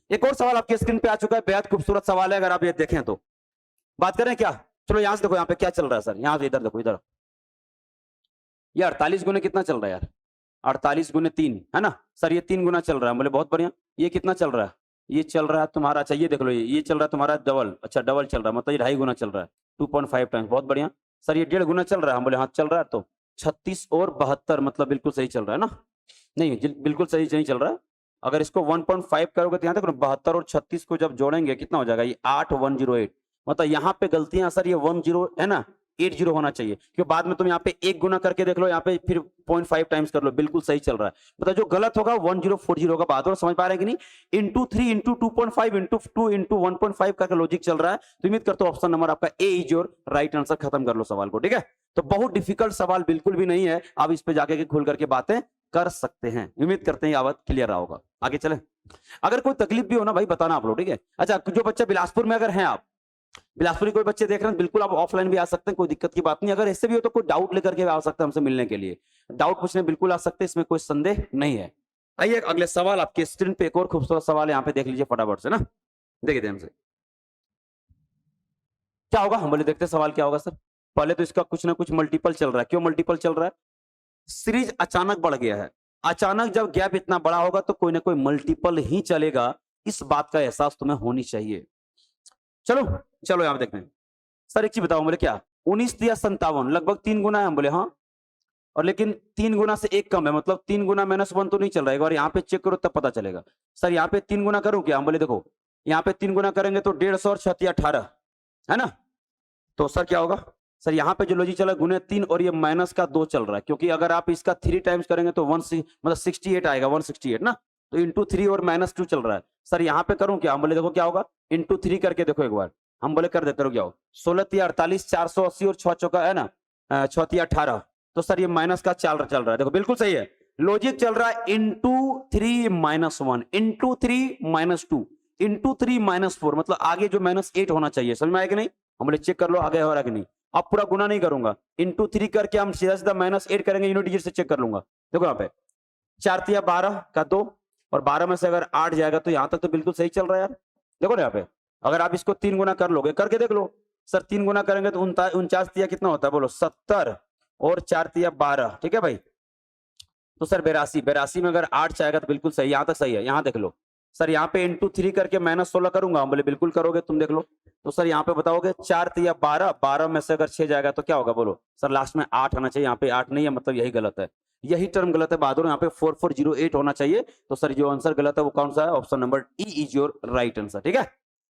एक और सवाल आपकी स्क्रीन पे आ चुका है, बेहद खूबसूरत सवाल है, अगर आप ये देखें तो। बात करें क्या? चलो यहां से देखो, यहाँ पे क्या चल रहा है सर, यहां से इधर देखो, इधर। ये 48 गुने कितना चल रहा है यार? 48 गुने 3, है ना सर? ये 3 गुना चल रहा है। बोले बहुत बढ़िया। ये कितना चल रहा है? ये चल रहा है तुम्हारा, अच्छा ये देख लो, ये चल रहा है तुम्हारा डबल। अच्छा डबल चल रहा है, मतलब ये 2.5 गुना चल रहा है, 2.5 टाइम्स। बहुत बढ़िया। सर ये 1.5 गुना चल रहा है। हम बोले हाँ चल रहा है, तो 36 और 72, मतलब बिल्कुल सही चल रहा है ना? नहीं बिल्कुल सही नहीं चल रहा है। अगर इसको 1.5 करोगे तो यहाँ तक 72 और 36 को जब जोड़ेंगे कितना हो जाएगा? ये 8108, मतलब यहाँ पे गलतियां सर, ये 10 है ना, 80 होना चाहिए, क्योंकि बाद में तुम यहाँ पे 1 गुना करके देख लो, यहाँ पे फिर 0.5 टाइम्स कर लो, बिल्कुल सही चल रहा है। मतलब जो गलत होगा 1040 होगा। बात और समझ पा रहे हैं कि नहीं? इंटू 3 इंटू 2.5 इंटू 2 इंटू 1.5 का लॉजिक चल रहा है। तो उम्मीद करते हो ऑप्शन नंबर आपका ए इज योर राइट आंसर। खत्म कर लो सवाल को, ठीक है? तो बहुत डिफिकल्ट सवाल बिल्कुल भी नहीं है, आप इस पे जाके खुल करके बातें कर सकते हैं। उम्मीद करते हैं बात क्लियर रहा होगा। आगे चले। अगर कोई तकलीफ भी हो ना भाई बताना आप लोग, ठीक है? अच्छा जो बच्चा बिलासपुर में अगर हैं आप, बिलासपुरी कोई बच्चे देख रहे हैं, बिल्कुल आप ऑफलाइन भी आ सकते हैं, कोई दिक्कत की बात नहीं। अगर ऐसे भी हो तो कोई डाउट लेकर के आ सकते हैं हमसे मिलने के लिए, डाउट पूछने बिल्कुल आ सकते हैं, इसमें कोई संदेह नहीं है। आइए अगले सवाल, आपके स्क्रीन पे एक और खूबसूरत सवाल यहाँ पे देख लीजिए फटाफट से ना, देखिए ध्यान से क्या होगा। हम बोले देखते हैं सवाल क्या होगा सर। पहले तो इसका कुछ ना कुछ मल्टीपल चल रहा है। क्यों मल्टीपल चल रहा है? सीरीज अचानक बढ़ गया है। अचानक जब गैप इतना बड़ा होगा तो कोई ना कोई मल्टीपल ही चलेगा, इस बात का एहसास तुम्हें होनी चाहिए। चलो चलो यहां देखते हैं। सर एक चीज बताओ, बोले क्या 19 दिया 57 लगभग 3 गुना है। हम बोले हाँ, और लेकिन 3 गुना से 1 कम है, मतलब 3 गुना -1 तो नहीं चल रहा है। एक बार यहाँ पे चेक करो तब पता चलेगा। सर यहाँ पे 3 गुना करूं क्या? हम बोले देखो यहाँ पे 3 गुना करेंगे तो 150 और 6 18 है ना। तो सर क्या होगा? सर यहाँ पे जो लॉजिक चला गुने 3 और ये -2 चल रहा है, क्योंकि अगर आप इसका 3 टाइम्स करेंगे तो 1 मतलब 68 आएगा, 168 ना। तो इंटू 3 और -2 चल रहा है। सर यहाँ पे करूं क्या? हम बोले देखो क्या होगा, इंटू 3 करके देखो एक बार। हम बोले कर देते रहो, क्या हो 16 3 48 480 और 6 चौका है ना 6 3 18। तो सर ये माइनस का चल रहा है, देखो बिल्कुल सही है। लॉजिक चल रहा है इंटू 3 -1 इंटू 3 -2 इंटू 3 -4, मतलब आगे जो -8 होना चाहिए। समझ में आया कि नहीं? हम बोले चेक कर लो आगे हो रहा कि नहीं। अब पूरा गुना नहीं करूंगा, इंटू 3 करके हम सीधा सीधा -8 करेंगे, यूनिट डिजिट से चेक कर लूंगा। देखो यहाँ पे 4 तिया 12 का 2 और 12 में से अगर 8 जाएगा तो यहां तक तो बिल्कुल सही चल रहा है यार। देखो ना यहाँ पे अगर आप इसको 3 गुना कर लोगे, करके देख लो। सर 3 गुना करेंगे तो 49 तिया कितना होता है बोलो? 70 और 4 तिया 12, ठीक है भाई। तो सर 82 में अगर 8 जाएगा तो बिल्कुल सही, यहां तक सही है। यहां देख लो सर, यहाँ पे इंटू 3 करके -16 करूंगा। हम बोले बिल्कुल करोगे तुम, देख लो। तो सर यहाँ पे बताओगे 4 तिया 12, 12 में से अगर 6 जाएगा तो क्या होगा बोलो? सर लास्ट में 8 आना चाहिए, यहाँ पे 8 नहीं है, मतलब यही गलत है, यही टर्म गलत है बहादुर। यहाँ पे 4408 होना चाहिए। तो सर जो आंसर गलत है वो कौन सा है? Option number E is your right answer, ठीक है।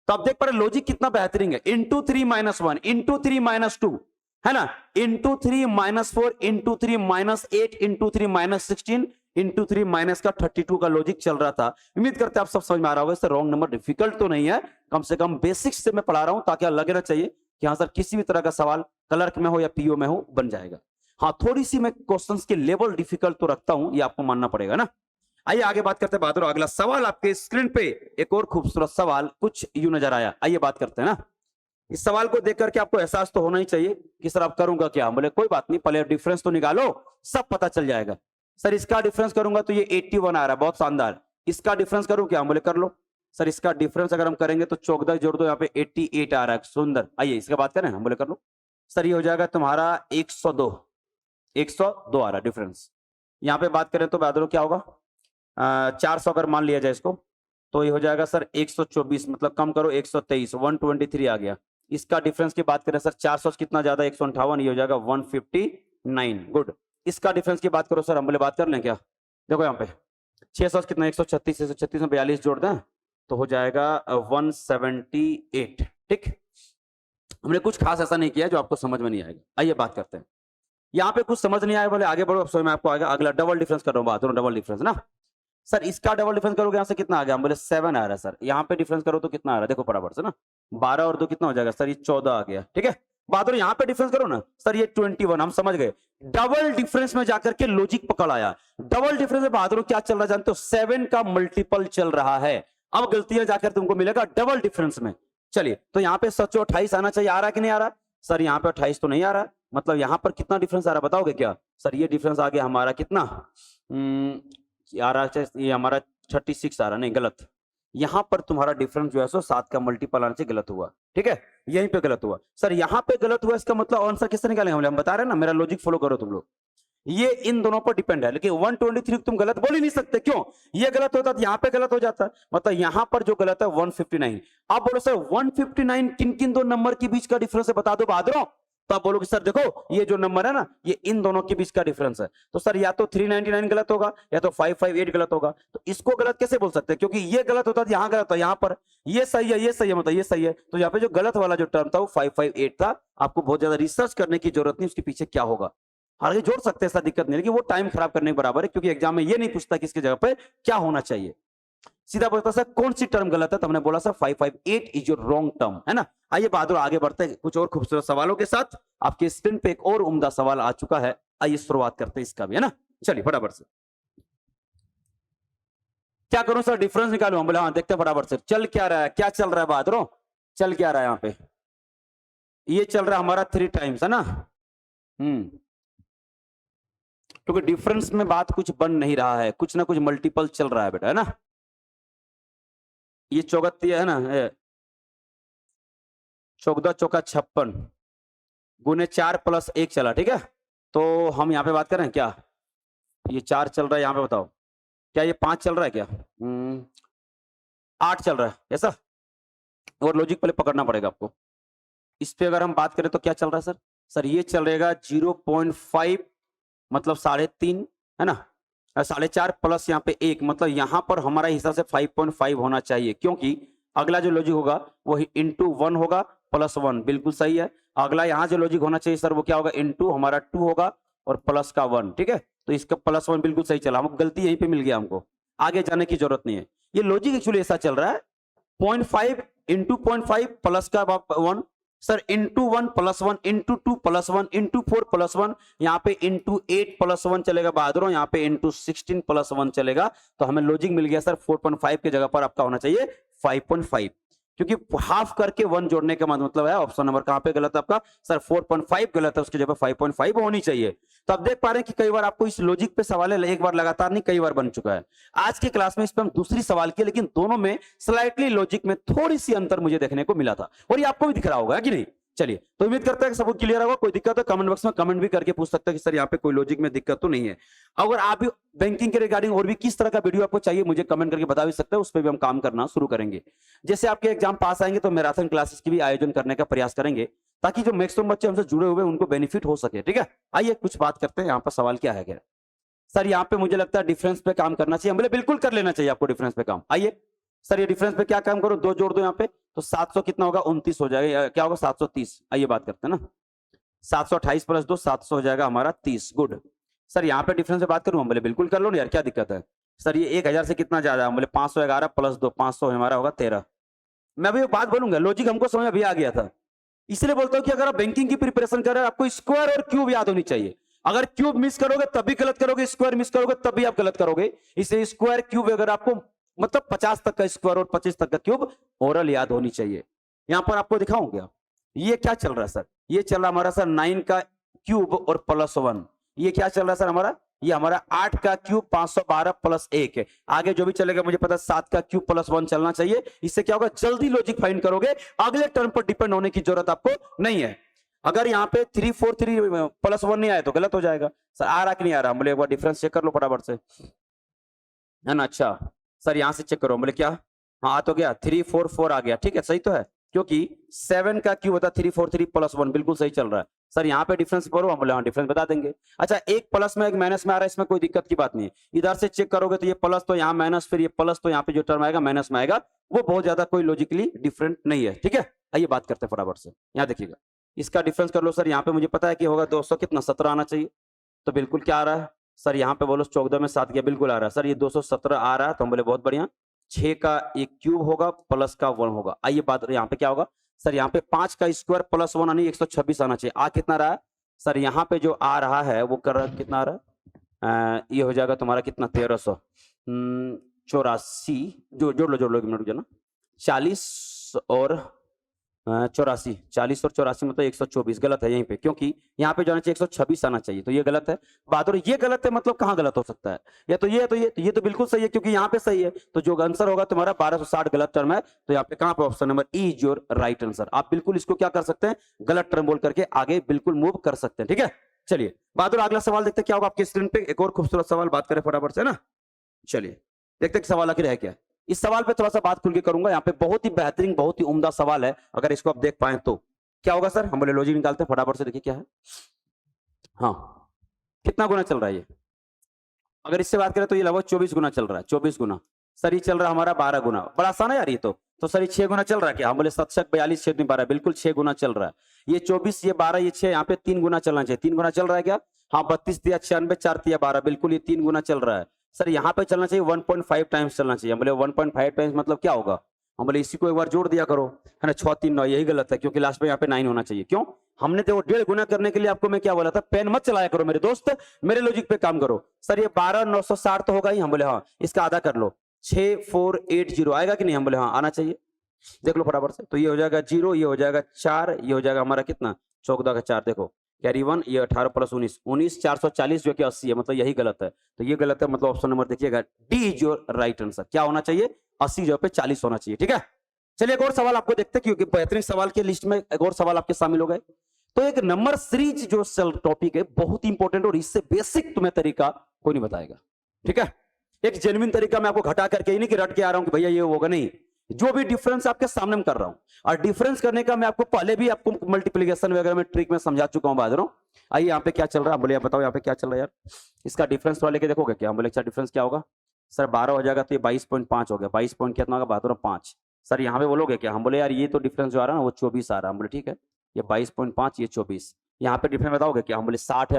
तो आप देख पा रहे लॉजिक कितना बेहतरीन है। इंटू 3 -1 इंटू 3 -2 है ना, into 3 -4 into 3 -8 into 3 -16 into 3 minus का 32 का लॉजिक चल रहा था। उम्मीद करते हैं आप सब समझ में आ रहा होगा। इससे रॉन्ग नंबर डिफिकल्ट तो नहीं है, कम से कम बेसिक्स से मैं पढ़ा रहा हूं ताकि लगे ना चाहिए कि हाँ सर किसी भी तरह का सवाल क्लर्क में हो या पीओ में हो बन जाएगा। हाँ थोड़ी सी मैं क्वेश्चंस के लेवल डिफिकल्ट तो रखता हूं, ये आपको मानना पड़ेगा ना। आइए आगे बात करते हैं बहादुर। अगला सवाल आपके स्क्रीन पे एक और खूबसूरत सवाल कुछ यूं नजर आया। आइए बात करते हैं ना। इस सवाल को देख करके आपको एहसास तो होना ही चाहिए कि सर आप करूंगा क्या। बोले कोई बात नहीं, पहले डिफरेंस तो निकालो, सब पता चल जाएगा। सर इसका डिफरेंस करूंगा तो ये 81 आ रहा है, बहुत शानदार। इसका डिफरेंस करूं क्या? बोले कर लो। सर इसका डिफरेंस अगर हम करेंगे तो 14 जोड़ दो, यहाँ पे 88 आ रहा है, सुंदर। आइए इसका बात करें। हम बोले कर लो। सर ये हो जाएगा तुम्हारा 102 आ रहा है डिफरेंस। यहाँ पे बात करें तो बहादुर क्या होगा? 400 अगर मान लिया जाए इसको तो ये हो जाएगा सर 124, मतलब कम करो 123, 123 आ गया। इसका डिफरेंस की बात करें सर 400 से कितना ज्यादा 158, ये हो जाएगा 159। गुड। इसका डिफरेंस की बात करो सर, हम बोले बात कर लें क्या? देखो यहाँ पे 600 कितना 136, 136 में 42 जोड़ दें तो हो जाएगा 178। ठीक, हमने कुछ खास ऐसा नहीं किया जो आपको समझ में नहीं आएगा। आइए बात करते हैं। यहाँ पे कुछ समझ नहीं आया बोले आगे बढ़ो, अब समझ में आपको आएगा। अगला डबल डिफरेंस कर रहा हूँ, बात डबल डिफरेंस ना। सर इसका डबल डिफरेंस करोगे यहाँ से कितना आ गया? हम बोले 7 आ रहा है सर। यहाँ पे डिफरेंस करो तो कितना आ रहा है? देखो फटाफट से ना, 12 और 2 कितना हो जाएगा सर? ये 14 आ गया, ठीक है। बहादुर यहाँ पे डिफरेंस करो ना सर, ये 21, हम समझ गए। डबल डिफरेंस में जाकर के लॉजिक पकड़ आया। डबल डिफरेंस में बहादुर क्या चल रहा है जानते हो? 7 का मल्टीपल चल रहा है। अब गलतियां जाकर तुमको मिलेगा डबल डिफरेंस में। चलिए तो यहाँ पे 28 आना चाहिए, आ रहा है कि नहीं आ रहा? सर यहाँ पे 28 तो नहीं आ रहा, मतलब यहाँ पर कितना डिफरेंस आ रहा है बताओगे क्या? सर ये डिफरेंस आ गया हमारा कितना आ रहा है, ये हमारा 36 आ रहा, नहीं गलत। यहां पर तुम्हारा डिफरेंस जो है सो 7 का मल्टीपल आने से गलत हुआ, ठीक है, यहीं पे गलत हुआ। सर यहां पे गलत हुआ, इसका मतलब आंसर किससे निकालेंगे? हम बता रहे हैं ना, मेरा लॉजिक फॉलो करो तुम लोग। ये इन दोनों पर डिपेंड है, लेकिन 123 तुम गलत बोल ही नहीं सकते। क्यों? ये गलत होता तो यहाँ पे गलत हो जाता, मतलब यहां पर जो गलत है 159। अब बोलो सर 159 किन किन दो नंबर के बीच का डिफरेंस है बता दो बहादुरों। तो आप बोलोगे सर देखो ये जो नंबर है ना, ये इन दोनों के बीच का डिफरेंस है। तो सर या तो 399 गलत होगा या तो 558 गलत होगा। तो इसको गलत कैसे बोल सकते हैं? क्योंकि ये गलत होता है, यहां गलत है, यहां पर ये सही है, ये सही है, मतलब ये सही है। तो यहाँ पे जो गलत वाला जो टर्म था वो 558 था। आपको बहुत ज्यादा रिसर्च करने की जरूरत नहीं उसके पीछे क्या होगा। हालांकि जोड़ सकते हैं, ऐसा दिक्कत नहीं, लेकिन वो टाइम खराब करने के बराबर है, क्योंकि एग्जाम में ये नहीं पूछता कि इसकी जगह पे क्या होना चाहिए। सीधा बोलता सर कौन सी टर्म गलत है, तो हमने बोला sir 558 is your wrong term, है ना। आइए बहादुर आगे बढ़ते हैं कुछ और खूबसूरत सवालों के साथ। आपके स्क्रीन पे एक और उम्दा सवाल आ चुका है, आइए शुरुआत करते हैं इसका भी, है ना। चलिए फटाफट से क्या करूं सर? डिफरेंस निकालू? हम बोले हाँ देखते हैं फटाफट से। चल क्या रहा है, क्या चल रहा है बहादुरों? चल क्या रहा है यहाँ पे? ये चल रहा है हमारा 3 टाइम्स, है ना। क्योंकि डिफरेंस में बात कुछ बन नहीं रहा है, कुछ ना कुछ मल्टीपल चल रहा है बेटा, है ना। ये 34 है ना, 14 चौका 56 गुने 4 प्लस 1 चला, ठीक है। तो हम यहाँ पे बात करें क्या, ये 4 चल रहा है यहाँ पे, बताओ क्या ये 5 चल रहा है क्या, 8 चल रहा है ऐसा। और लॉजिक पहले पकड़ना पड़ेगा आपको। इस पे अगर हम बात करें तो क्या चल रहा है सर, सर ये चल रहेगा 0.5 मतलब 3.5, है ना। 4.5 प्लस यहाँ पे 1 मतलब यहाँ पर हमारा हिसाब से 5.5 होना चाहिए, क्योंकि अगला जो लॉजिक होगा वो इंटू 1 होगा प्लस 1, बिल्कुल सही है। अगला यहाँ जो लॉजिक होना चाहिए सर वो क्या होगा, इंटू हमारा 2 होगा और प्लस का 1, ठीक है। तो इसका प्लस 1 बिल्कुल सही चला, हमको गलती यहीं पे मिल गया, हमको आगे जाने की जरूरत नहीं है। ये लॉजिक एक्चुअली ऐसा चल रहा है 0.5 इंटू 0.5 प्लस का 1 sir, into 1 plus 1 into 2 plus 1 into 4 plus 1, यहाँ पे इंटू 8 प्लस 1 चलेगा बहादुरों, यहाँ पे इंटू 16 प्लस 1 चलेगा। तो हमें लॉजिक मिल गया सर 4.5 की जगह पर आपका होना चाहिए 5.5, क्योंकि हाफ करके 1 जोड़ने का मतलब है ऑप्शन नंबर कहां पे गलत है आपका सर, 4.5 गलत है, उसकी जगह 5.5 होनी चाहिए। तो आप देख पा रहे हैं कि कई बार आपको इस लॉजिक पे सवाल है, एक बार लगातार नहीं कई बार बन चुका है। आज की क्लास में इस पे हम दूसरी सवाल किए, लेकिन दोनों में स्लाइटली लॉजिक में थोड़ी सी अंतर मुझे देखने को मिला था, और ये आपको भी दिख रहा होगा कि नहीं। चलिए, तो उम्मीद करता है कि सब क्लियर होगा। कोई दिक्कत है कमेंट बॉक्स में कमेंट भी करके पूछ सकते हैं कि सर यहाँ पे कोई लॉजिक में दिक्कत तो नहीं है। अगर आप भी बैंकिंग के रिगार्डिंग और भी किस तरह का वीडियो आपको चाहिए मुझे कमेंट करके बता भी सकते हैं, उस पर भी हम काम करना शुरू करेंगे। जैसे आपके एग्जाम पास आएंगे तो मैराथन क्लासेस की भी आयोजन करने का प्रयास करेंगे, ताकि जो मैक्सिमम बच्चे हमसे जुड़े हुए उनको बेनिफिट हो सके, ठीक है। आइए कुछ बात करते हैं, यहाँ पर सवाल क्या है क्या सर, यहाँ पे मुझे लगता है डिफरेंस पे काम करना चाहिए, बोले बिल्कुल कर लेना चाहिए आपको डिफरेंस पे काम। आइए सर, ये डिफरेंस पे क्या काम करो, 2 जोड़ दो यहाँ पे, तो 700 कितना होगा 29 हो जाएगा, क्या होगा 730। आइए बात करते हैं ना, 728 प्लस 2 700 हो जाएगा हमारा 30 गुड। सर यहाँ पे डिफरेंस पे बात करूं, हम बोले बिल्कुल कर लो ना यार, क्या दिक्कत है। सर ये 1000 से कितना ज्यादा, हम बोले 511 प्लस 2 500 हमारा होगा 13। मैं अभी बात बोलूंगा, लॉजिक हमको समझ अभी आ गया था, इसलिए बोलता हूं कि अगर आप बैंकिंग की प्रिपरेशन कर रहे हैं आपको स्क्वायर और क्यूब याद होनी चाहिए। अगर क्यूब मिस करोगे तब भी गलत करोगे, स्क्वायर मिस करोगे तब भी आप गलत करोगे। इसलिए स्क्वायर क्यूब अगर आपको मतलब 50 तक का स्क्वायर और 25 तक का क्यूब ओरल याद होनी चाहिए। यहां पर आपको दिखाऊं क्या, ये क्या चल रहा है सर, ये चल रहा हमारा सर 9 का क्यूब और प्लस 1। ये क्या चल रहा है सर हमारा, ये हमारा 8 का क्यूब 512 प्लस 1 है। आगे जो भी चलेगा मुझे पता 7 का क्यूब प्लस 1 चलना चाहिए। इससे क्या होगा, जल्दी लॉजिक फाइंड करोगे, अगले टर्म पर डिपेंड होने की जरूरत आपको नहीं है। अगर यहाँ पे 343 प्लस 1 नहीं आया तो गलत हो जाएगा। सर आ रहा कि नहीं आ रहा, बोले एक बार डिफरेंस चेक कर लो फटाफट से, है ना। अच्छा सर यहाँ से चेक करो, बोले क्या, हाँ आ तो गया 344 आ गया, ठीक है सही तो है, क्योंकि 7 का क्यूब होता 343 प्लस 1, बिल्कुल सही चल रहा है। सर यहाँ पे डिफरेंस करो, हम बोले हाँ डिफरेंस बता देंगे। अच्छा एक प्लस में एक माइनस में आ रहा है, इसमें कोई दिक्कत की बात नहीं है। इधर से चेक करोगे तो ये प्लस तो यहाँ माइनस, फिर ये प्लस तो यहाँ पे जो टर्म आएगा माइनस में आएगा, वो बहुत ज्यादा कोई लॉजिकली डिफरेंट नहीं है, ठीक है। आइए बात करते हैं फटाफट से, यहाँ देखिएगा इसका डिफरेंस कर लो सर। यहाँ पे मुझे पता है कि होगा 200 कितना 17 आना चाहिए, तो बिल्कुल क्या आ रहा है सर, यहाँ पे बोलो 14 में 7 गया, बिल्कुल आ रहा है सर, ये 217 आ रहा है। तो हम बोले बहुत बढ़िया, 6 का एक क्यूब होगा प्लस का 1 होगा। आइए बात यहाँ पे क्या होगा सर, यहाँ पे 5 का स्क्वायर प्लस 1 यानी 126 आना चाहिए। आ कितना रहा है सर, यहाँ पे जो आ रहा है वो कर रहा कितना आ रहा है, ये हो जाएगा तुम्हारा कितना 1384, जोड़ लो एक मिनट ना, 40 और 84, 40 और 84 मतलब 124 गलत है यहीं पे, क्योंकि यहाँ पे जो आना चाहिए 126 आना चाहिए, तो ये गलत है। बहादुर ये गलत है, मतलब कहाँ गलत हो सकता है, या तो ये तो ये तो बिल्कुल सही है, क्योंकि यहाँ पे सही है। तो जो आंसर होगा तुम्हारा 1260 गलत टर्म है, तो यहाँ पे कहाँ पे option number E is your right answer. आप बिल्कुल इसको क्या कर सकते हैं, गलत टर्म बोल करके आगे बिल्कुल मूव कर सकते हैं, ठीक है। चलिए बहादुर अगला सवाल देखते हैं क्या होगा आपकी स्क्रीन पे, एक और खूबसूरत सवाल बात करें फटाफट से ना। चलिए देखते हैं सवाल आखिर है क्या। इस सवाल पे थोड़ा सा बात खुल के करूंगा, यहाँ पे बहुत ही बेहतरीन बहुत ही उम्दा सवाल है, अगर इसको आप देख पाए तो क्या होगा सर। हम बोले लॉजिक निकालते हैं फटाफट से, देखिए क्या है। हाँ कितना गुना चल रहा है ये, अगर इससे बात करें तो ये लगभग 24 गुना चल रहा है, 24 गुना। सर ये चल रहा है हमारा 12 गुना, बड़ा आसान है यार ये तो सर ये 6 गुना चल रहा है क्या, हम बोले 7 42 6 12, बिल्कुल 6 गुना चल रहा है। ये 24 ये 12 ये 6, यहाँ पे 3 गुना चलना चाहिए, 3 गुना चल रहा है क्या, हाँ 32 दिया 96 4 दिया 12, बिल्कुल ये 3 गुना चल रहा है। सर यहाँ पे चलना चाहिए 1.5 टाइम्स चलना चाहिए। हम बोले 1.5 टाइम्स मतलब क्या होगा, हम बोले इसी को एक बार जोड़ दिया करो, है ना, 6 3 9, यही गलत है, क्योंकि लास्ट में यहाँ पे 9 होना चाहिए। क्यों, हमने तो 1.5 गुना करने के लिए आपको मैं क्या बोला था, पेन मत चलाया करो मेरे दोस्त, मेरे लॉजिक पे काम करो। सर ये 12 960 तो होगा ही, हम बोले हाँ, इसका आधा कर लो 6480 आएगा कि नहीं, हम बोले हाँ आना चाहिए। देख लो फटाफट से। तो ये हो जाएगा 0, ये हो जाएगा 4, ये हो जाएगा हमारा कितना 14 का 4, देखो कैरी 1, ये 18 प्लस 19, 19 440 जो कि 80 है, मतलब यही गलत है। तो ये गलत है, मतलब ऑप्शन नंबर देखिएगा D is your right answer. क्या होना चाहिए, 80 जगह पे 40 होना चाहिए। ठीक है, चलिए एक और सवाल आपको देखते हैं, क्योंकि बेहतरीन सवाल के लिस्ट में एक और सवाल आपके शामिल हो गए। तो एक नंबर सीरीज जो टॉपिक है बहुत इंपॉर्टेंट, और इससे बेसिक तुम्हें तरीका कोई नहीं बताएगा। ठीक है, एक जेन्युइन तरीका मैं आपको घटा करके ही नहीं कि रट के आ रहा हूं कि भैया ये होगा, नहीं, जो भी डिफरेंस आपके सामने में कर रहा हूं, और डिफरेंस करने का मैं आपको पहले भी आपको मल्टीप्लिकेशन वगैरह में ट्रिक में समझा चुका हूं बादरों। आइए यहाँ पे क्या चल रहा है, बोले आप बताओ यहाँ पे क्या चल रहा है यार, इसका डिफरेंस थोड़ा लेके देखोगे क्या? हम बोले अच्छा डिफरेंस क्या होगा सर, 12 हो जाएगा तो ये 22.5 हो गया, 22 पॉइंट कितना होगा बादरों 5। सर यहाँ पे बोलोगे क्या? हम बोले यार ये तो डिफरेंस जो आ रहा है ना वो 24 आ रहा है। हम बोले ठीक है, ये 22.5 ये 24, यहाँ पे डिफरेंस बताओगे क्या? हम बोले 60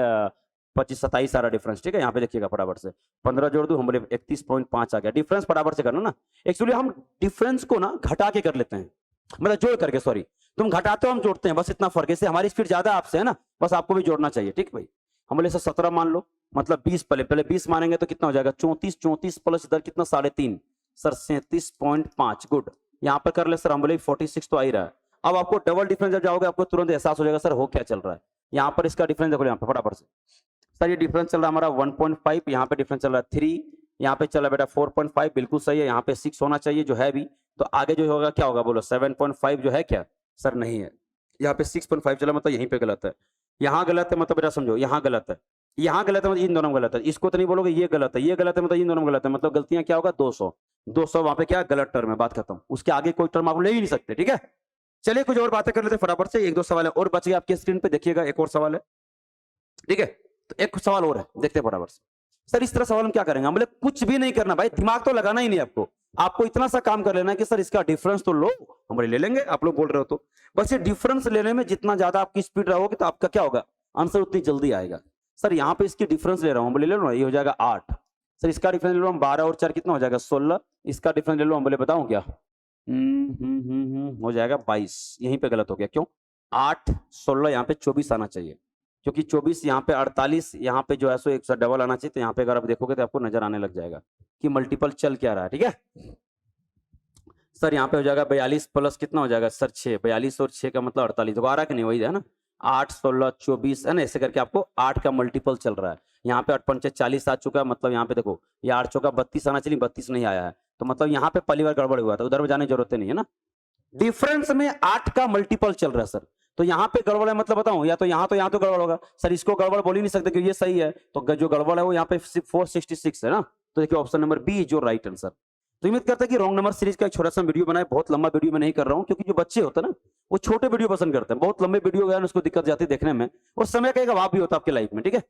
25 27 आ रहा डिफरेंस। ठीक है, यहाँ पे देखिएगा फटाफट से 15 जोड़ दूं, हम बोले 31.5 आ गया। डिफरेंस फटाफट से करना ना, एक्चुअली हम डिफरेंस को ना घटा के कर लेते हैं, मतलब जोड़ करके, सॉरी तुम घटाते हो हम जोड़ते हैं, बस इतना फर्क है। इससे हमारी स्पीड ज्यादा आपसे है ना, बस आपको भी जोड़ना चाहिए। ठीक भाई, हम बोले सर 17 मान लो, मतलब 20 पहले 20 मानेंगे तो कितना हो जाएगा 34, 34 प्लस इधर कितना 3.5 सर 37.5। गुड, यहाँ पर कर ले सर, हम बोले 46 तो आ ही रहा है। अब आपको डबल डिफरेंस जब जाओगे आपको तुरंत एहसास हो जाएगा सर हो क्या चल रहा है। यहाँ पर इसका डिफरेंस देखो, यहाँ पर फटाफट से सर ये डिफरेंस चल रहा है हमारा 1.5, यहाँ पे डिफरेंस चल रहा है 3, यहाँ पे चला बेटा 4.5, बिल्कुल सही है, यहाँ पे 6 होना चाहिए जो है भी। तो आगे जो होगा क्या होगा बोलो, 7.5 जो है क्या सर, नहीं है, यहाँ पे 6.5 चला, मतलब यहीं पे गलत है। यहाँ गलत है मतलब बेटा समझो, यहाँ गलत है, यहाँ गलत है मतलब इन दोनों गलत है। इसको तो नहीं बोलोगे ये गलत है, ये गलत है मतलब इन दोनों गलत है, मतलब गलतियां क्या होगा 200, 200 वहां पे क्या गलत टर्म है, बात खत्म। उसके आगे कोई टर्म आप ले ही नहीं सकते। ठीक है, चलिए कुछ और बातें कर लेते फटाफट से, एक दो सवाल है और बच गए आपके स्क्रीन पे, देखिएगा एक और सवाल है। ठीक है, तो एक सवाल और है, देखते हैं फटाफट से। सर इस तरह सवाल हम क्या करेंगे? हम बोले कुछ भी नहीं करना भाई, दिमाग तो लगाना ही नहीं आपको, आपको इतना सा काम कर लेना है कि सर इसका डिफरेंस तो लो। हम बोले ले लेंगे, आप लोग बोल रहे हो तो बस ये डिफरेंस लेने में जितना ज्यादा आपकी स्पीड रहोगे तो आपका क्या होगा आंसर उतनी जल्दी आएगा। सर यहाँ पे इसकी डिफरेंस ले रहा हूँ, बोले ले लो ना, ये हो जाएगा 8। सर इसका डिफरेंस ले लो हम 12 और 4 कितना हो जाएगा 16, इसका डिफरेंस ले लो हम बोले बताऊं क्या, हो जाएगा 22। यहीं पे गलत हो गया, क्यों 8 16 यहाँ पे 24 आना चाहिए, क्योंकि 24 यहाँ पे 48, यहाँ पे जो है सो 100 डबल आना चाहिए। तो यहाँ पे अगर आप देखोगे तो आपको नजर आने लग जाएगा कि मल्टीपल चल क्या रहा है। ठीक है सर, यहाँ पे हो जाएगा 42 प्लस कितना हो जाएगा सर 6, 42 और 6 का मतलब 48, तो आ रहा कि नहीं, वही है ना 8 16 24 है ना, ऐसे करके आपको 8 का मल्टीपल चल रहा है। यहाँ पे 8 पंचे 40 आ चुका है, मतलब यहाँ पे देखो ये 8 चौका 32 आना चाहिए, 32 नहीं आया है, तो मतलब यहाँ पे पहली बार गड़बड़ हुआ था, उधर में जाने की जरूरत नहीं है ना। डिफरेंस में 8 का मल्टीपल चल रहा है सर, तो यहाँ पे गड़बड़ है, मतलब बताऊं या तो यहाँ तो गड़बड़ होगा सर, इसको गड़बड़ बोल ही नहीं सकते क्योंकि ये सही है, तो जो गड़बड़ है वो यहाँ पे 466 है ना। तो देखिए ऑप्शन नंबर बी जो राइट आंसर। तो उम्मीद करता है कि रॉन्ग नंबर सीरीज का एक छोटा सा वीडियो बनाए, बहुत लंबा वीडियो में नहीं कर रहा हूं, क्योंकि जो बच्चे होते हैं ना वो छोटे वीडियो पसंद करते हैं, बहुत लंबे वीडियो गए उसको दिक्कत जाती है देखने में, और समय का एक अभाव भी होता है आपके लाइफ में। ठीक है,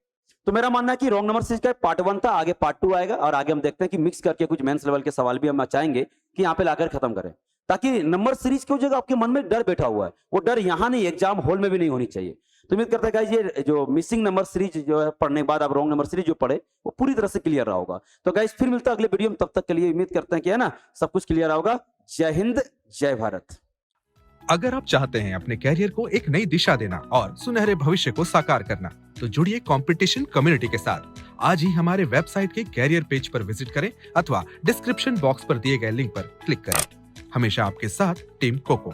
तो मेरा मानना है कि रॉन्ग नंबर सीरीज का पार्ट 1 था, आगे पार्ट 2 आएगा, और आगे हम देखते हैं कि मिक्स करके कुछ मेंस लेवल के सवाल भी हम चाहेंगे कि यहाँ पे लाकर खत्म करें, ताकि नंबर सीरीज की जगह आपके मन में डर बैठा हुआ है वो डर यहाँ नहीं एग्जाम हॉल में भी नहीं होनी चाहिए। तो उम्मीद करता है गाइस ये जो मिसिंग नंबर सीरीज जो है पढ़ने के बाद आप रॉन्ग नंबर सीरीज जो पढ़े वो पूरी तरह से क्लियर रहा होगा। तो गाइस फिर मिलता है अगले वीडियो में, तब तक के लिए उम्मीद करते हैं कि है ना सब कुछ क्लियर होगा। जय हिंद, जय भारत। अगर आप चाहते हैं अपने कैरियर को एक नई दिशा देना और सुनहरे भविष्य को साकार करना, तो जुड़िए कंपटीशन कम्युनिटी के साथ। आज ही हमारे वेबसाइट के कैरियर पेज पर विजिट करें अथवा डिस्क्रिप्शन बॉक्स पर दिए गए लिंक पर क्लिक करें। हमेशा आपके साथ टीम कोको।